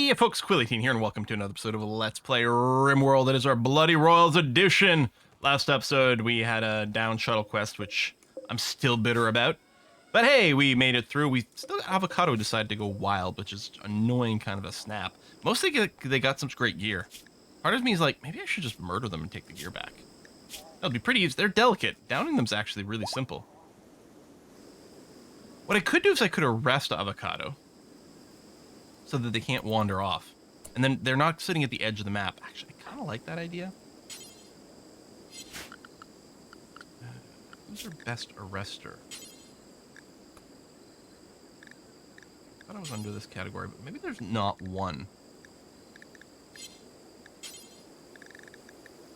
Hey folks, Quillyteen here, and welcome to another episode of Let's Play Rimworld. It is our Bloody Royals edition. Last episode, we had a down shuttle quest, which I'm still bitter about. But hey, we made it through. We still got Avocado decided to go wild, which is annoying kind of a snap. Mostly they got some great gear. Part of me is like, maybe I should just murder them and take the gear back. That'll be pretty easy. They're delicate. Downing them's actually really simple. What I could do is I could arrest Avocado so that they can't wander off. And then they're not sitting at the edge of the map. Actually, I kind of like that idea. Who's our best arrester? I thought I was under this category, but maybe there's not one.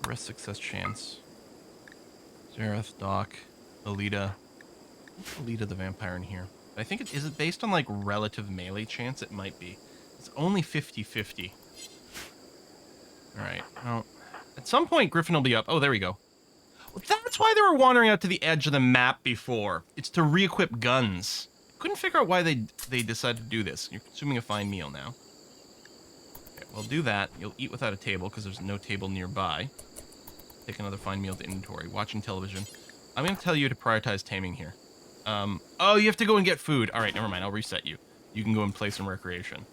Arrest success chance. Zareth, Doc, Alita. What's Alita the vampire in here? I think is it based on like relative melee chance? It might be. It's only 50-50. Alright, well, at some point Griffin will be up. Oh, there we go. Well, that's why they were wandering out to the edge of the map before. It's to re-equip guns. Couldn't figure out why they decided to do this. You're consuming a fine meal now. Okay, well, do that. You'll eat without a table because there's no table nearby. Take another fine meal to inventory. Watching television. I'm going to tell you to prioritize taming here. Oh, you have to go and get food. All right, never mind. I'll reset you. You can go and play some recreation.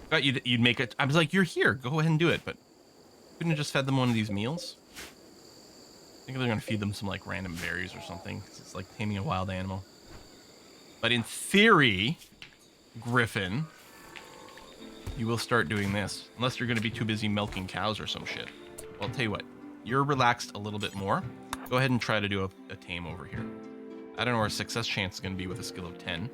Thought you'd make it. I was like, you're here. Go ahead and do it. But couldn't have just fed them one of these meals? I think they're going to feed them some like random berries or something. It's like taming a wild animal. But in theory, Griffin, you will start doing this. Unless you're going to be too busy milking cows or some shit. Well, I'll tell you what. You're relaxed a little bit more. Go ahead and try to do a tame over here. I don't know where success chance is going to be with a skill of 10.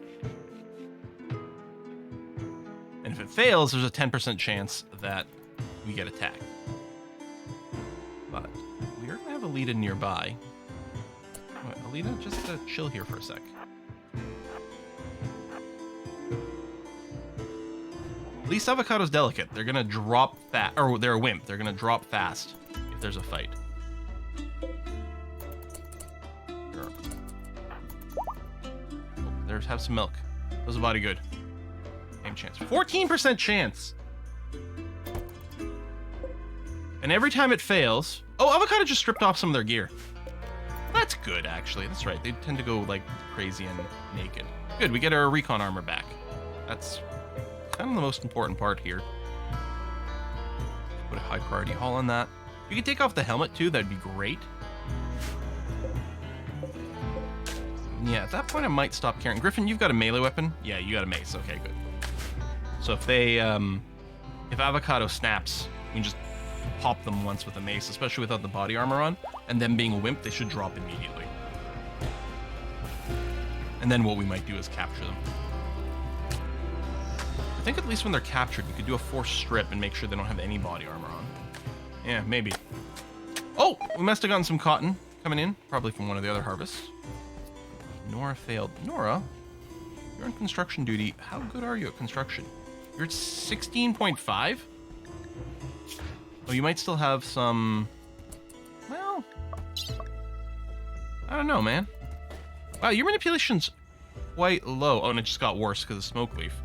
And if it fails, there's a 10% chance that we get attacked. But we are going to have Alita nearby. Oh, Alita, just chill here for a sec. At least Avocado's delicate. They're going to drop fast. Or they're a wimp. They're going to drop fast if there's a fight. There's have some milk. Does the body good. Same chance. 14% chance. And every time it fails... Oh, Avocado just stripped off some of their gear. That's good, actually. That's right. They tend to go, like, crazy and naked. Good, we get our recon armor back. That's kind of the most important part here. Put a high priority haul on that. If you could take off the helmet, too, that'd be great. Yeah, at that point I might stop carrying. Griffin, you've got a melee weapon? Yeah, you got a mace. Okay, good. So if they, if Avocado snaps, we can just pop them once with a mace, especially without the body armor on, and them being a wimp, they should drop immediately. And then what we might do is capture them. I think at least when they're captured, we could do a forced strip and make sure they don't have any body armor on. Yeah, maybe. Oh, we must have gotten some cotton coming in, probably from one of the other harvests. Nora failed. Nora, you're on construction duty. How good are you at construction? You're at 16.5? Oh, you might still have some... Well... I don't know, man. Wow, your manipulation's quite low. Oh, and it just got worse because of smoke leaf.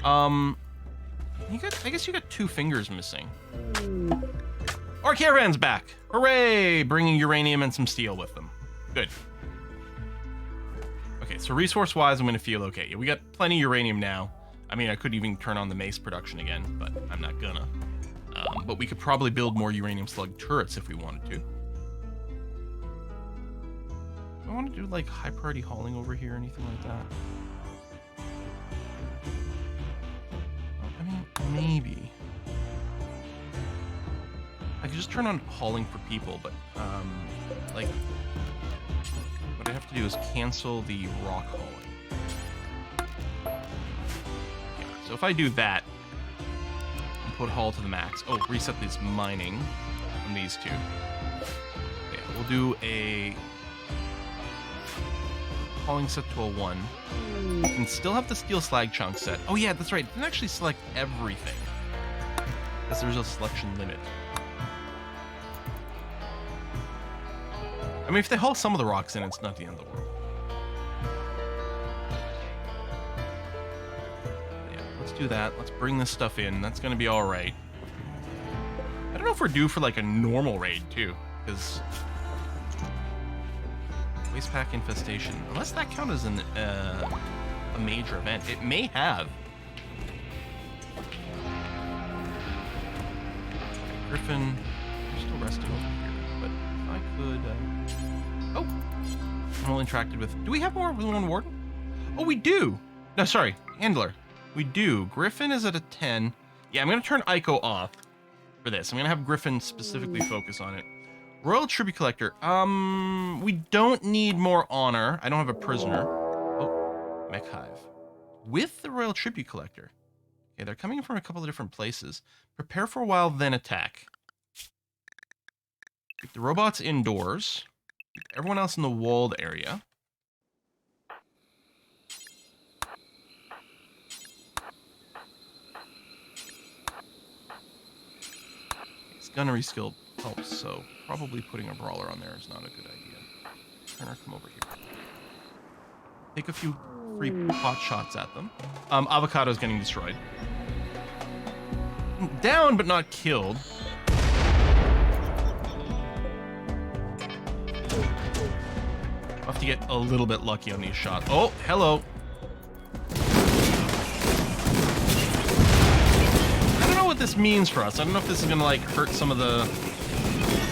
I guess you got 2 fingers missing. Our caravan's back! Hooray! Bringing uranium and some steel with them. Good. Okay, so resource-wise, I'm going to feel okay. Yeah, we got plenty of uranium now. I mean, I could even turn on the mace production again, but I'm not gonna. But we could probably build more uranium slug turrets if we wanted to. Do I want to do, like, high-priority hauling over here or anything like that? I mean, maybe. I could just turn on hauling for people, but, like... What I have to do is cancel the rock hauling. Okay, so if I do that, and put haul to the max. Oh, reset this mining on these 2. Okay, we'll do a hauling set to a 1. We can still have the steel slag chunk set. Oh yeah, that's right. You can actually select everything. Because there's a selection limit. I mean, if they haul some of the rocks in, it's not the end of the world. Yeah, let's let's do that. Let's bring this stuff in. That's gonna be all right. I don't know if we're due for like a normal raid too, because waste pack infestation. Unless that counts as a major event, it may have. Griffin, you're still resting over here, but if I could. Oh, I'm only interacted with. Do we have more than one warden? Oh, we do. No, sorry, handler. We do. Griffin is at a 10. Yeah, I'm gonna turn Ico off for this. I'm gonna have Griffin specifically focus on it. Royal Tribute Collector. We don't need more honor. I don't have a prisoner. Oh, Mech Hive. With the Royal Tribute Collector. Okay, they're coming from a couple of different places. Prepare for a while, then attack. Keep the robots indoors. Keep everyone else in the walled area. Gunnery skill helps, so probably putting a brawler on there is not a good idea. Turner, come over here. Take a few free pot shots at them. Avocado's getting destroyed. Down, but not killed. I'll have to get a little bit lucky on these shots. Oh, hello. I don't know what this means for us. I don't know if this is gonna like hurt some of the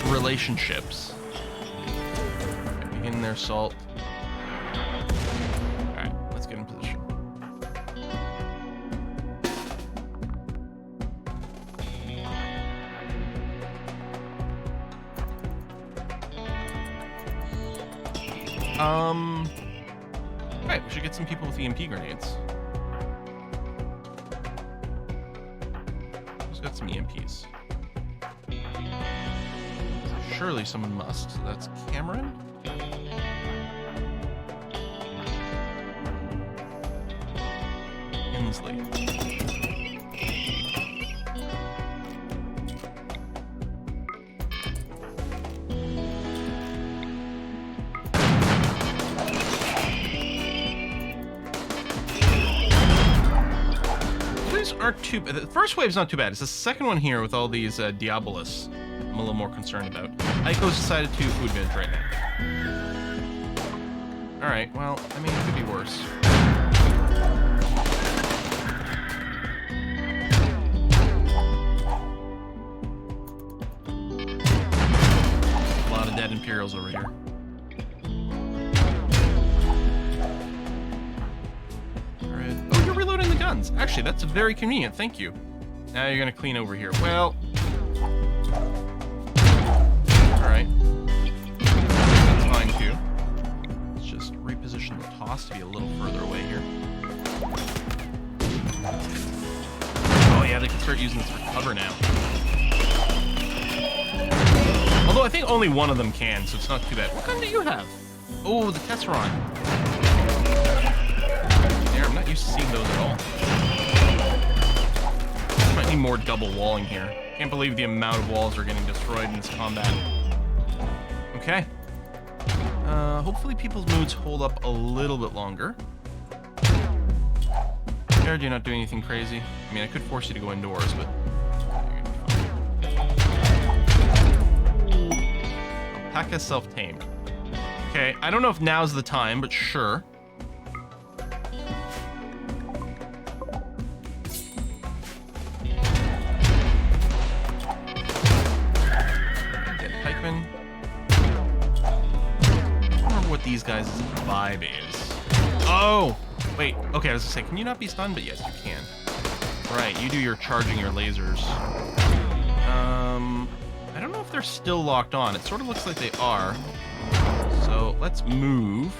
relationships. Okay, begin their assault. Alright, let's get in position. Right, we should get some people with EMP grenades. Who's got some EMPs? Surely someone must. So that's Cameron. Inslee. Aren't too bad. The first wave's not too bad. It's the second one here with all these Diabolus I'm a little more concerned about. Ico's decided to food binge right now. Alright, well, I mean, it could be worse. A lot of dead Imperials over here. Actually, that's very convenient. Thank you. Now you're gonna clean over here. Well, all right. That's fine too. Let's just reposition the toss to be a little further away here. Oh yeah, they can start using this for cover now. Although I think only one of them can, so it's not too bad. What gun do you have? Oh, the Tesseron. There, I'm not used to seeing those at all. Might need more double walling here. Can't believe the amount of walls are getting destroyed in this combat. Okay. Hopefully people's moods hold up a little bit longer. Jared, you're not doing anything crazy. I mean, I could force you to go indoors, but you're gonna be fine. Alpaca self-tamed. Okay, I don't know if now's the time, but sure. These guys' vibe is. Oh! Wait, okay, I was gonna say, can you not be stunned? But yes, you can. Right, you do your charging your lasers. I don't know if they're still locked on. It sort of looks like they are. So, let's move.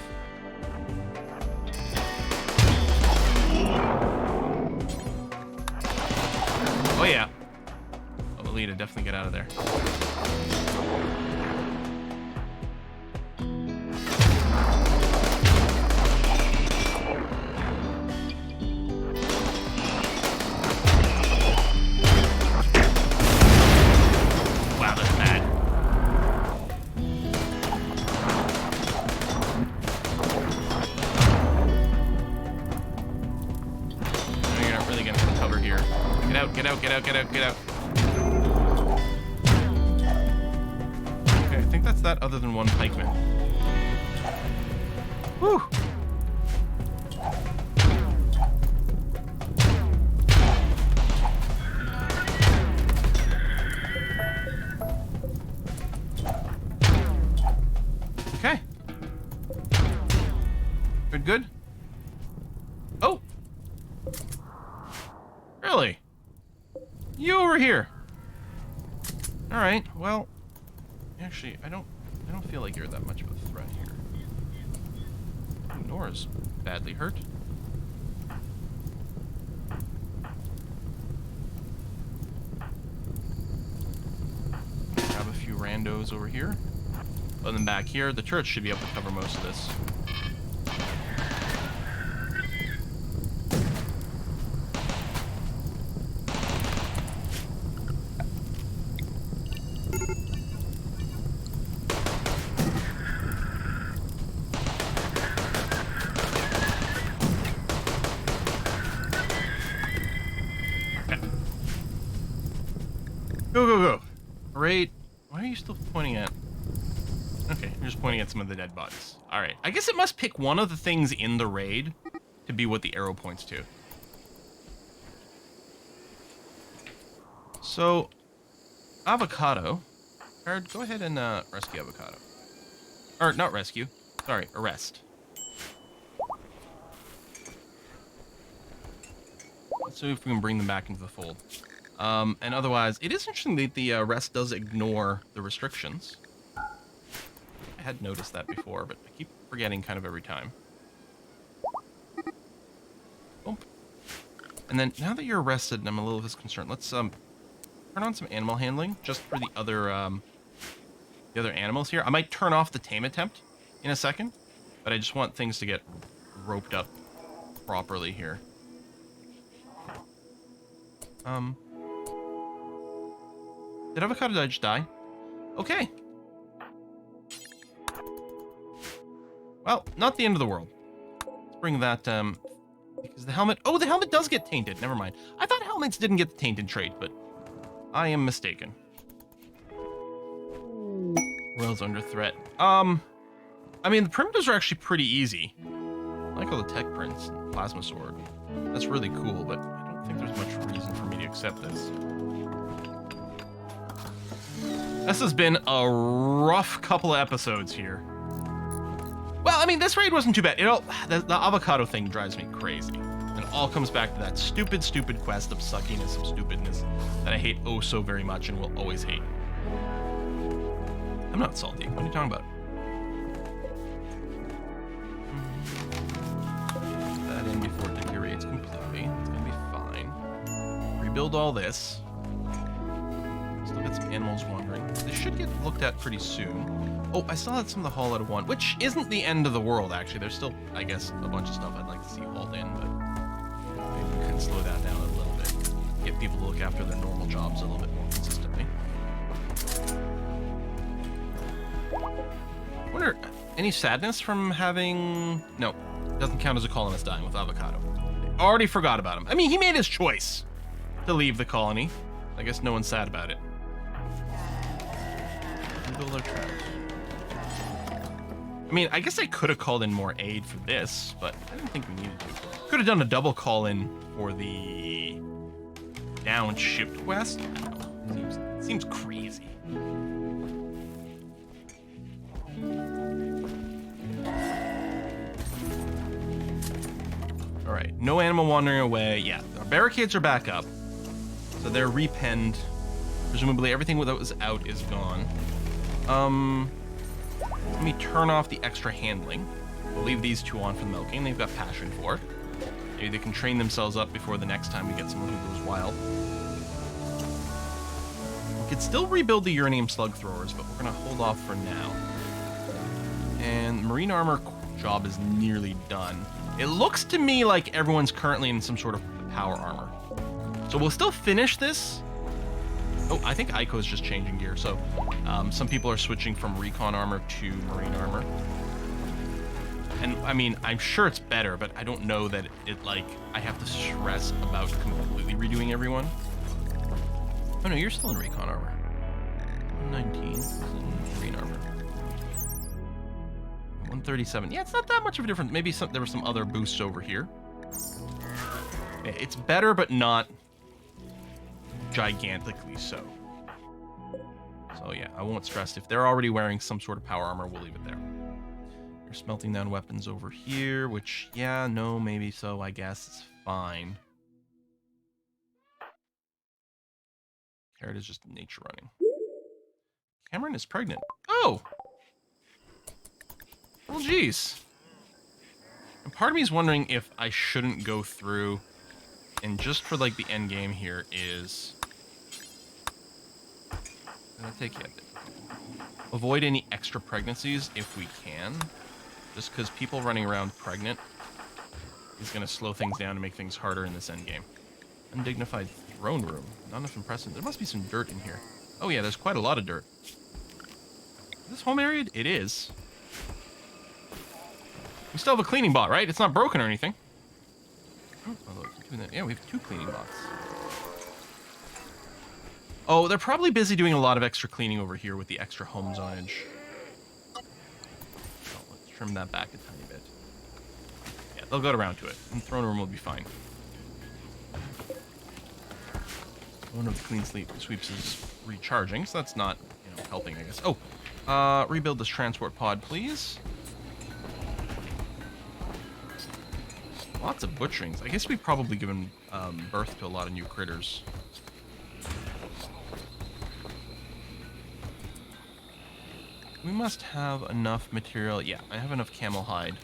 Oh yeah. Oh, Alita, definitely get out of there. Really gonna out, get out, get out, get out, get out. Okay, I think that's that other than one pikeman. Whew. Okay. Good. Oh. Really? You over here. All right. Well, actually, I don't feel like you're that much of a threat here. Nora's badly hurt. Grab a few randos over here. Other than back here, the turrets should be able to cover most of this. Go, go, go. Great. Why are you still pointing at... Okay, you're just pointing at some of the dead bodies. Alright, I guess it must pick one of the things in the raid to be what the arrow points to. So, Avocado. Card, go ahead and rescue Avocado. Or, not rescue. Sorry, arrest. Let's see if we can bring them back into the fold. And otherwise, it is interesting that the rest does ignore the restrictions. I had noticed that before, but I keep forgetting kind of every time. Boom. And then, now that you're arrested and I'm a little bit concerned, let's turn on some animal handling, just for the other animals here. I might turn off the tame attempt in a second, but I just want things to get roped up properly here. Did Avocado just die? Okay. Well, not the end of the world. Let's bring that, because the helmet... Oh, the helmet does get tainted. Never mind. I thought helmets didn't get the tainted trait, but I am mistaken. World's under threat. I mean, the primitives are actually pretty easy. I like all the tech prints and plasma sword. That's really cool, but I don't think there's much reason for me to accept this. This has been a rough couple of episodes here. Well, I mean, this raid wasn't too bad. You know, the avocado thing drives me crazy. And it all comes back to that stupid, stupid quest of suckiness, of stupidness that I hate oh so very much and will always hate. I'm not salty. What are you talking about? Put that in before it deteriorates completely. It's gonna be fine. Rebuild all this. Still got some animals wandering. They should get looked at pretty soon. Oh, I still had some of the haul out of one, which isn't the end of the world, actually. There's still, I guess, a bunch of stuff I'd like to see hauled in, but maybe we can slow that down a little bit. Get people to look after their normal jobs a little bit more consistently. I wonder, any sadness from having... No, doesn't count as a colonist dying with Avocado. They already forgot about him. I mean, he made his choice to leave the colony. I guess no one's sad about it. Rebuild our traps. I mean, I guess I could have called in more aid for this, but I didn't think we needed to. Could have done a double call-in for the downshipped quest. Seems crazy. All right, no animal wandering away. Yeah, our barricades are back up, so they're repenned. Presumably everything that was out is gone. Let me turn off the extra handling. We'll leave these two on for the milking. They've got passion for it. Maybe they can train themselves up before the next time we get someone who goes wild. We could still rebuild the uranium slug throwers, but we're going to hold off for now. And marine armor job is nearly done. It looks to me like everyone's currently in some sort of power armor. So we'll still finish this. Oh, I think Aiko is just changing gear, so some people are switching from recon armor to marine armor. And, I mean, I'm sure it's better, but I don't know that it like, I have to stress about completely redoing everyone. Oh no, you're still in recon armor. 119 is in green armor. 137. Yeah, it's not that much of a difference. Maybe there were some other boosts over here. Yeah, it's better, but not gigantically so. So yeah, I won't stress. If they're already wearing some sort of power armor, we'll leave it there. You're smelting down weapons over here, which, yeah, no, maybe so. I guess it's fine. Carrot is just nature running. Cameron is pregnant. Oh! Well, geez. And part of me is wondering if I shouldn't go through and just for, like, the end game here is... I'm gonna take it. Avoid any extra pregnancies if we can. Just because people running around pregnant is going to slow things down and make things harder in this end game. Undignified throne room. Not enough impressive. There must be some dirt in here. Oh yeah, there's quite a lot of dirt. Is this home area? It is. We still have a cleaning bot, right? It's not broken or anything. Oh, yeah, we have 2 cleaning bots. Oh, they're probably busy doing a lot of extra cleaning over here with the extra home zonage. So let's trim that back a tiny bit. Yeah, they'll get around to it. And throne room will be fine. One of the clean sweeps is recharging, so that's not, helping, I guess. Oh, rebuild this transport pod, please. Lots of butcherings. I guess we've probably given birth to a lot of new critters. We must have enough material. Yeah, I have enough camel hide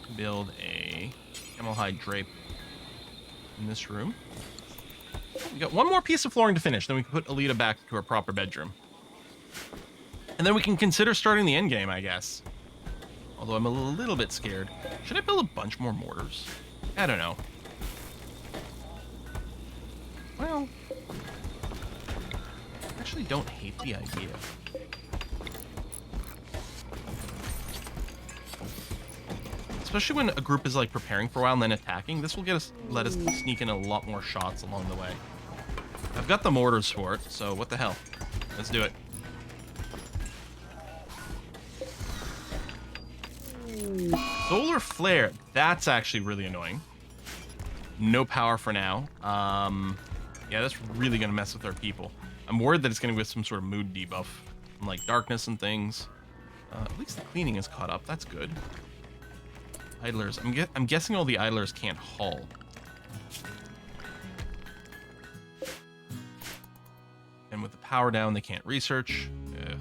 to build a camel hide drape in this room. We got one more piece of flooring to finish, then we can put Alita back to her proper bedroom. And then we can consider starting the end game, I guess. Although I'm a little bit scared. Should I build a bunch more mortars? I don't know. Well, I actually don't hate the idea. Especially when a group is like preparing for a while and then attacking, this will let us sneak in a lot more shots along the way. I've got the mortars for it, so what the hell? Let's do it. Solar flare. That's actually really annoying. No power for now. Yeah, that's really gonna mess with our people. I'm worried that it's gonna get some sort of mood debuff, from, like darkness and things. At least the cleaning is caught up. That's good. Idlers. I'm guessing all the idlers can't haul. And with the power down, they can't research. Ugh.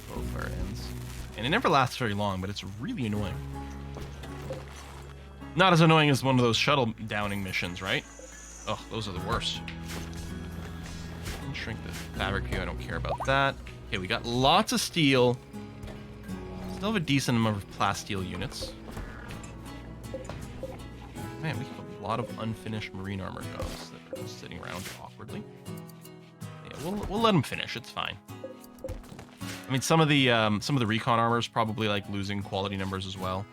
Both where it ends. And it never lasts very long, but it's really annoying. Not as annoying as one of those shuttle downing missions, right? Oh, those are the worst. Shrink the fabric view. I don't care about that. Okay, we got lots of steel. Still have a decent number of plasteel units. Man, we have a lot of unfinished marine armor jobs that are just sitting around awkwardly. Yeah, we'll let them finish. It's fine. I mean, some of the recon armor is probably like losing quality numbers as well.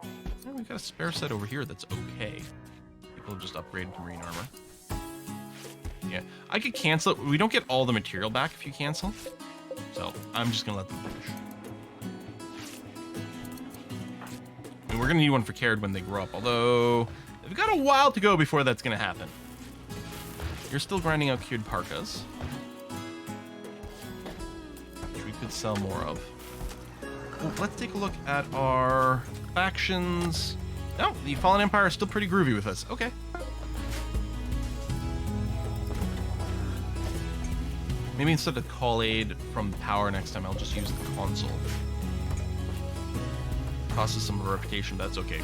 Oh, we've got a spare set over here that's okay. People have just upgraded to marine armor. Yeah, I could cancel it. We don't get all the material back if you cancel. So, I'm just going to let them finish. I mean, we're going to need one for Caird when they grow up. Although, they've got a while to go before that's going to happen. You're still grinding out cured parkas. Which we could sell more of. Well, let's take a look at our factions. No, the Fallen Empire is still pretty groovy with us. Okay. Maybe instead of call aid from power next time, I'll just use the console. Costs us some reputation, but that's okay.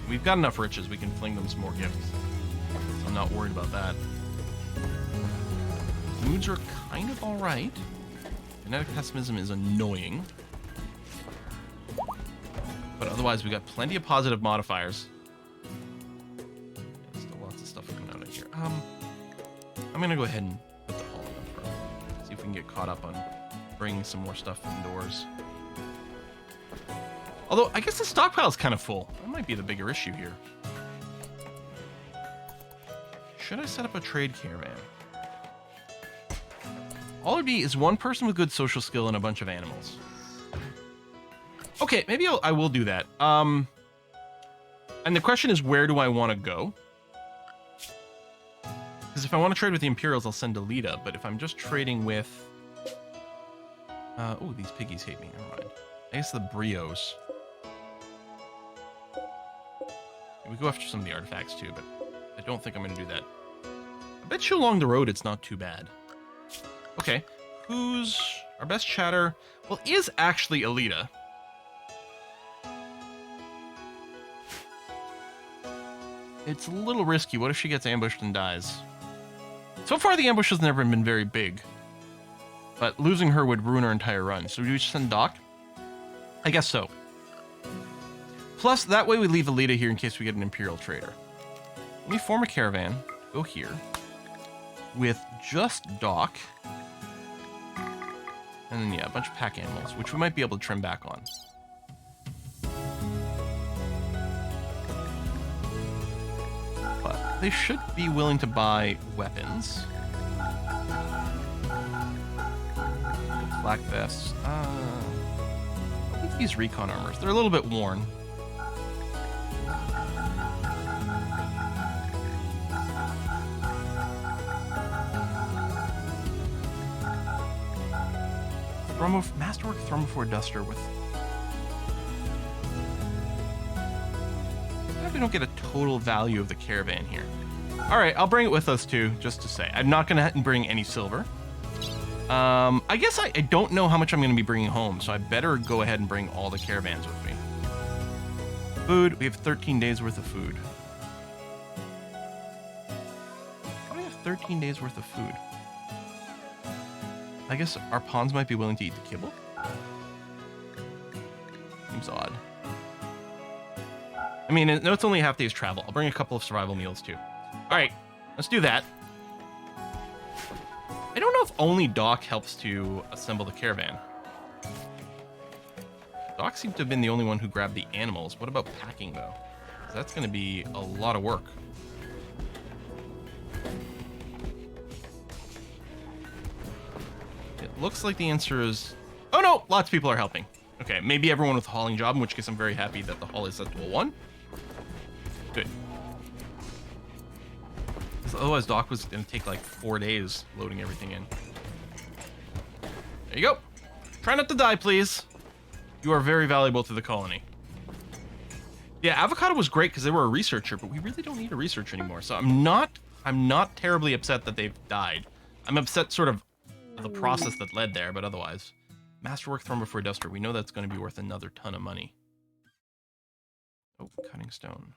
We've got enough riches. We can fling them some more gifts. So I'm not worried about that. Moods are kind of all right. Genetic pessimism is annoying, but otherwise we got plenty of positive modifiers. Yeah, still lots of stuff coming out of here. I'm gonna go ahead and put the haul on for see if we can get caught up on bringing some more stuff indoors. Although, I guess the stockpile's kind of full. That might be the bigger issue here. Should I set up a trade caravan? All it'd be is one person with good social skill and a bunch of animals. Okay, maybe I will do that. And the question is, where do I want to go? Because if I want to trade with the Imperials, I'll send Alita. But if I'm just trading with... oh, these piggies hate me. Never mind. I guess the Brios. We go after some of the artifacts too, but I don't think I'm going to do that. I bet you along the road it's not too bad. Okay, who's our best chatter? Well, is actually Alita. It's a little risky. What if she gets ambushed and dies? So far, the ambush has never been very big. But losing her would ruin our entire run. So do we just send Doc? I guess so. Plus, that way we leave Alita here in case we get an Imperial trader. Let me form a caravan. Go here. With just Doc. And then, yeah, a bunch of pack animals, which we might be able to trim back on. But they should be willing to buy weapons. Black vests. I think these recon armors. They're a little bit worn. Masterwork Thermophore Duster with... We don't get a total value of the caravan here. Alright, I'll bring it with us too, just to say. I'm not going to bring any silver. I guess I don't know how much I'm going to be bringing home, so I better go ahead and bring all the caravans with me. Food, we have 13 days worth of food. How do we have 13 days worth of food? I guess our pawns might be willing to eat the kibble? Seems odd. I mean, no, it's only a half day's travel. I'll bring a couple of survival meals too. Alright, let's do that. I don't know if only Doc helps to assemble the caravan. Doc seems to have been the only one who grabbed the animals. What about packing, though? 'Cause that's going to be a lot of work. It looks like the answer is... Oh, no! Lots of people are helping. Okay, maybe everyone with a hauling job, in which case I'm very happy that the haul is set to a 1. Good. Otherwise, Doc was going to take like 4 days loading everything in. There you go. Try not to die, please. You are very valuable to the colony. Yeah, Avocado was great because they were a researcher, but we really don't need a researcher anymore. So I'm not terribly upset that they've died. I'm upset sort of the process that led there, but otherwise. Masterwork Thermophore Duster. We know that's going to be worth another ton of money. Oh, cutting stone.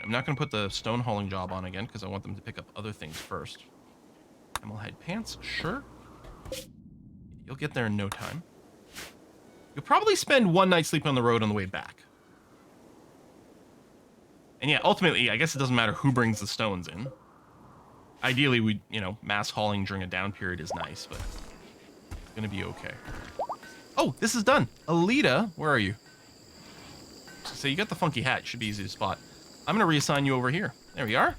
I'm not going to put the stone hauling job on again because I want them to pick up other things first. Camelhide pants, sure. You'll get there in no time. You'll probably spend one night sleeping on the road on the way back. And yeah, ultimately, I guess it doesn't matter who brings the stones in. Ideally, mass hauling during a down period is nice, but it's going to be okay. Oh, this is done. Alita, where are you? So you got the funky hat. Should be easy to spot. I'm going to reassign you over here. There we are.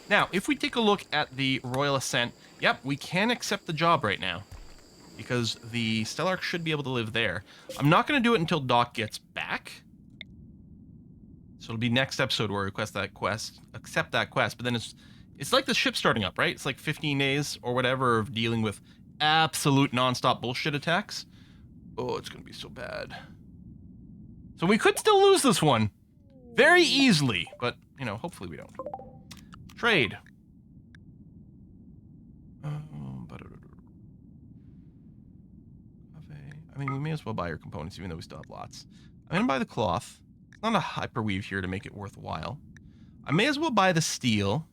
Now, if we take a look at the Royal Ascent, yep, we can accept the job right now. Because the Stellarch should be able to live there. I'm not going to do it until Doc gets back. So it'll be next episode where I accept that quest. But then it's like the ship starting up, right? It's like 15 days or whatever of dealing with absolute non-stop bullshit attacks. Oh, it's going to be so bad. So we could still lose this one. Very easily. But, hopefully we don't. Trade. I mean, we may as well buy your components, even though we still have lots. I'm going to buy the cloth. It's not a hyperweave here to make it worthwhile. I may as well buy the steel,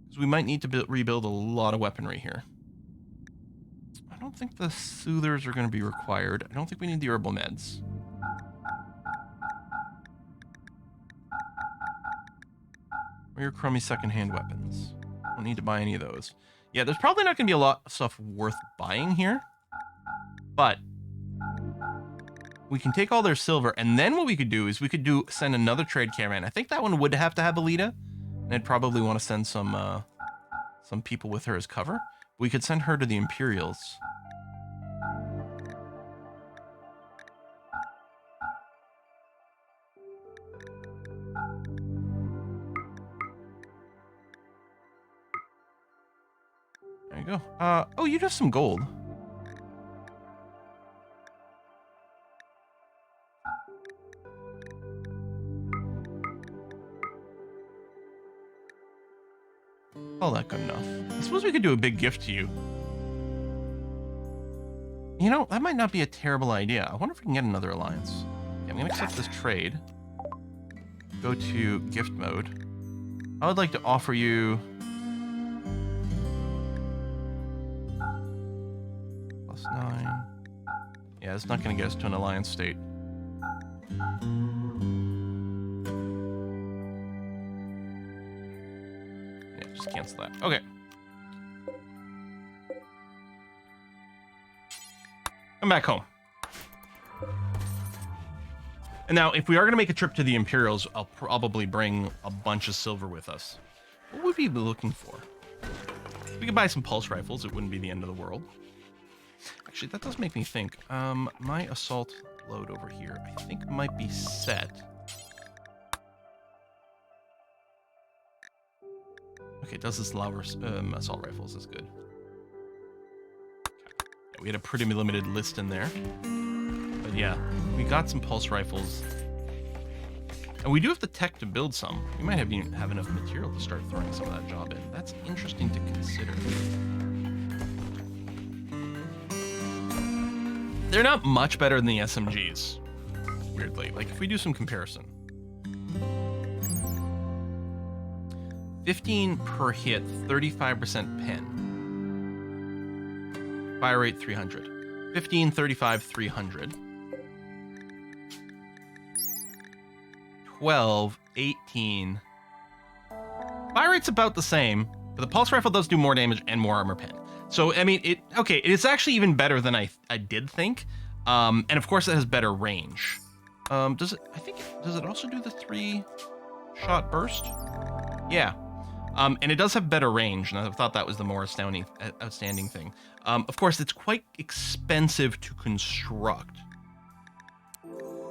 because we might need to rebuild a lot of weaponry here. I don't think the soothers are going to be required. I don't think we need the herbal meds. Or your crummy secondhand weapons. Don't need to buy any of those. Yeah, there's probably not going to be a lot of stuff worth buying here. But we can take all their silver, and then what we could do is we could send another trade caravan. I think that one would have to have Alita, and I'd probably want to send some people with her as cover. We could send her to the Imperials. There you go. Oh, you have some gold. All that good enough. I suppose we could do a big gift to you. You know, that might not be a terrible idea. I wonder if we can get another alliance. Okay, I'm gonna accept this trade. Go to gift mode. I would like to offer you +9. Yeah, it's not gonna get us to an alliance state. Just cancel that. Okay. Come back home. And now, if we are going to make a trip to the Imperials, I'll probably bring a bunch of silver with us. What would we be looking for? We could buy some pulse rifles. It wouldn't be the end of the world. Actually, that does make me think. My assault load over here, I think might be set. Okay, it does this lower assault rifles is good. Yeah, we had a pretty limited list in there. But yeah, we got some pulse rifles. And we do have the tech to build some. We might even have enough material to start throwing some of that job in. That's interesting to consider. They're not much better than the SMGs, weirdly. Like, if we do some comparison. 15 per hit, 35% pen. Fire rate 300. 15, 35, 300. 12, 18. Fire rate's about the same, but the pulse rifle does do more damage and more armor pen. So, I mean, it's actually even better than I did think. And of course it has better range. Does it also do the 3-shot burst? Yeah. And it does have better range, and I thought that was the more outstanding thing. Of course, it's quite expensive to construct.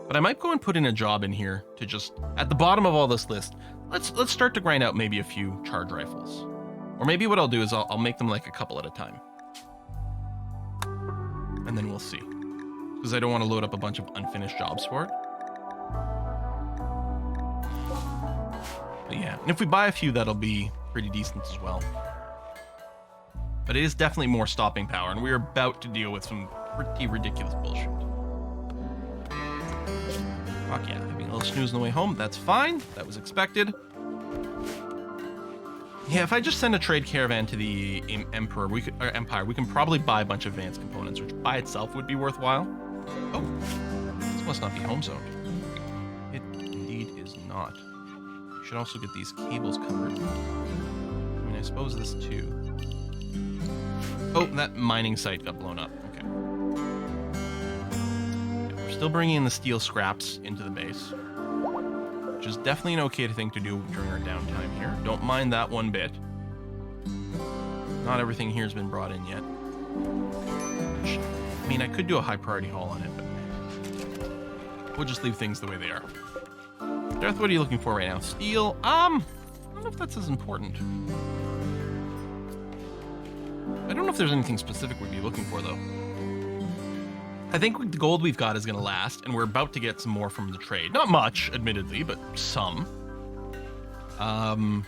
But I might go and put in a job in here to just, at the bottom of all this list, let's start to grind out maybe a few charge rifles. Or maybe what I'll do is I'll make them like a couple at a time. And then we'll see. Because I don't want to load up a bunch of unfinished jobs for it. But yeah, and if we buy a few, that'll be pretty decent as well. But it is definitely more stopping power, and we're about to deal with some pretty ridiculous bullshit. Fuck yeah, having a little snooze on the way home, that's fine. That was expected. Yeah, if I just send a trade caravan to the Empire, we can probably buy a bunch of advanced components, which by itself would be worthwhile. Oh, this must not be home zoned. It indeed is not. We should also get these cables covered. I mean, I suppose this too. Oh, that mining site got blown up. Okay. We're still bringing in the steel scraps into the base, which is definitely an okay thing to do during our downtime here. Don't mind that one bit. Not everything here has been brought in yet. Which, I mean, I could do a high priority haul on it, but we'll just leave things the way they are. Darth, what are you looking for right now? Steel? I don't know if that's as important. I don't know if there's anything specific we'd be looking for, though. I think the gold we've got is going to last, and we're about to get some more from the trade. Not much, admittedly, but some. I mean,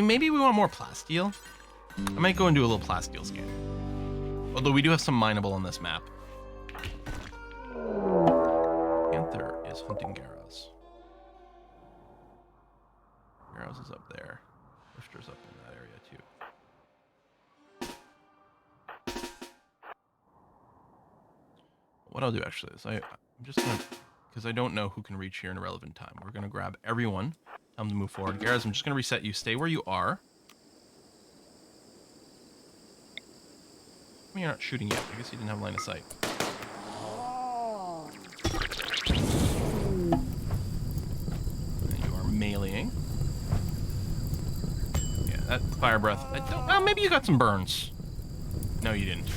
maybe we want more plasteel. I might go and do a little plasteel scan. Although we do have some mineable on this map. Panther is hunting Garros. Garros is up there. Lifter's up in that area, too. What I'll do, actually, is I'm just going to... Because I don't know who can reach here in a relevant time. We're going to grab everyone. Tell them to move forward. Garros, I'm just going to reset you. Stay where you are. I mean, you're not shooting yet. I guess you didn't have line of sight. And you are meleeing. Yeah, that fire breath. Well, maybe you got some burns. No, you didn't.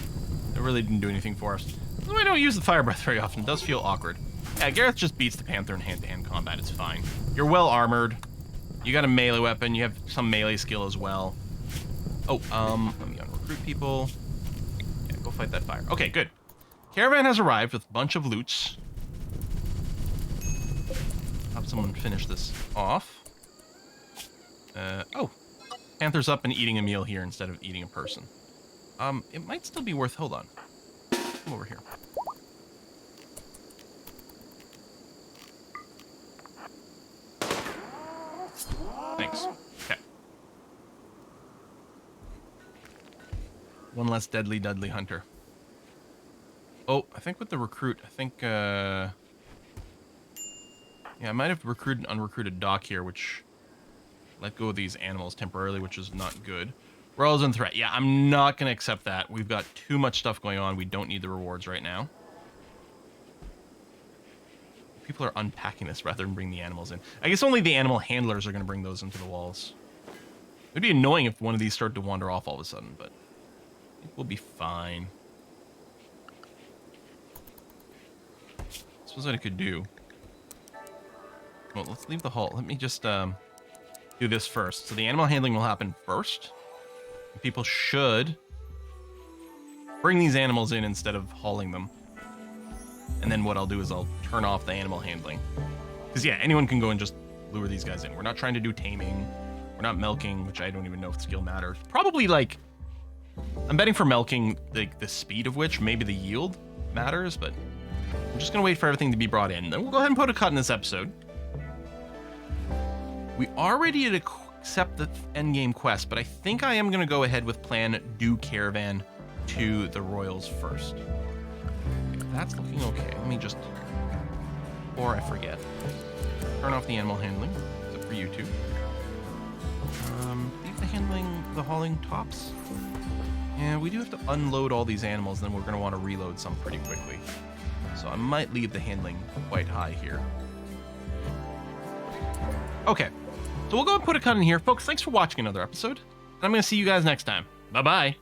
It really didn't do anything for us. I don't use the fire breath very often. It does feel awkward. Yeah, Gareth just beats the Panther in hand-to-hand combat. It's fine. You're well armored. You got a melee weapon. You have some melee skill as well. Oh, let me recruit people. Yeah, go fight that fire. Okay, good. Caravan has arrived with a bunch of loots. Have someone finish this off. Oh. Panther's up and eating a meal here instead of eating a person. It might still be worth... Hold on. Come over here. Thanks. Okay. One less deadly hunter. Oh, I think with the recruit, I think, yeah, I might have recruited an unrecruited doc here, which let go of these animals temporarily, which is not good. Royals in threat. Yeah, I'm not going to accept that. We've got too much stuff going on. We don't need the rewards right now. People are unpacking this rather than bring the animals in. I guess only the animal handlers are going to bring those into the walls. It would be annoying if one of these started to wander off all of a sudden, but it will be fine. I suppose what I could do. Well, let's leave the hall. Let me just do this first. So the animal handling will happen first. People should bring these animals in instead of hauling them. And then what I'll do is I'll turn off the animal handling. Because, yeah, anyone can go and just lure these guys in. We're not trying to do taming. We're not milking, which I don't even know if skill matters. Probably, like, I'm betting for milking, like, the speed of which, maybe the yield matters, but I'm just going to wait for everything to be brought in. Then we'll go ahead and put a cut in this episode. We are ready to accept the endgame quest, but I think I am going to go ahead with plan do caravan to the Royals first. That's looking okay. Let me just, before I forget, turn off the animal handling, except for you two. Leave the handling, the hauling tops. Yeah, we do have to unload all these animals, and then we're going to want to reload some pretty quickly. So I might leave the handling quite high here. Okay, so we'll go and put a cut in here. Folks, thanks for watching another episode, and I'm going to see you guys next time. Bye-bye.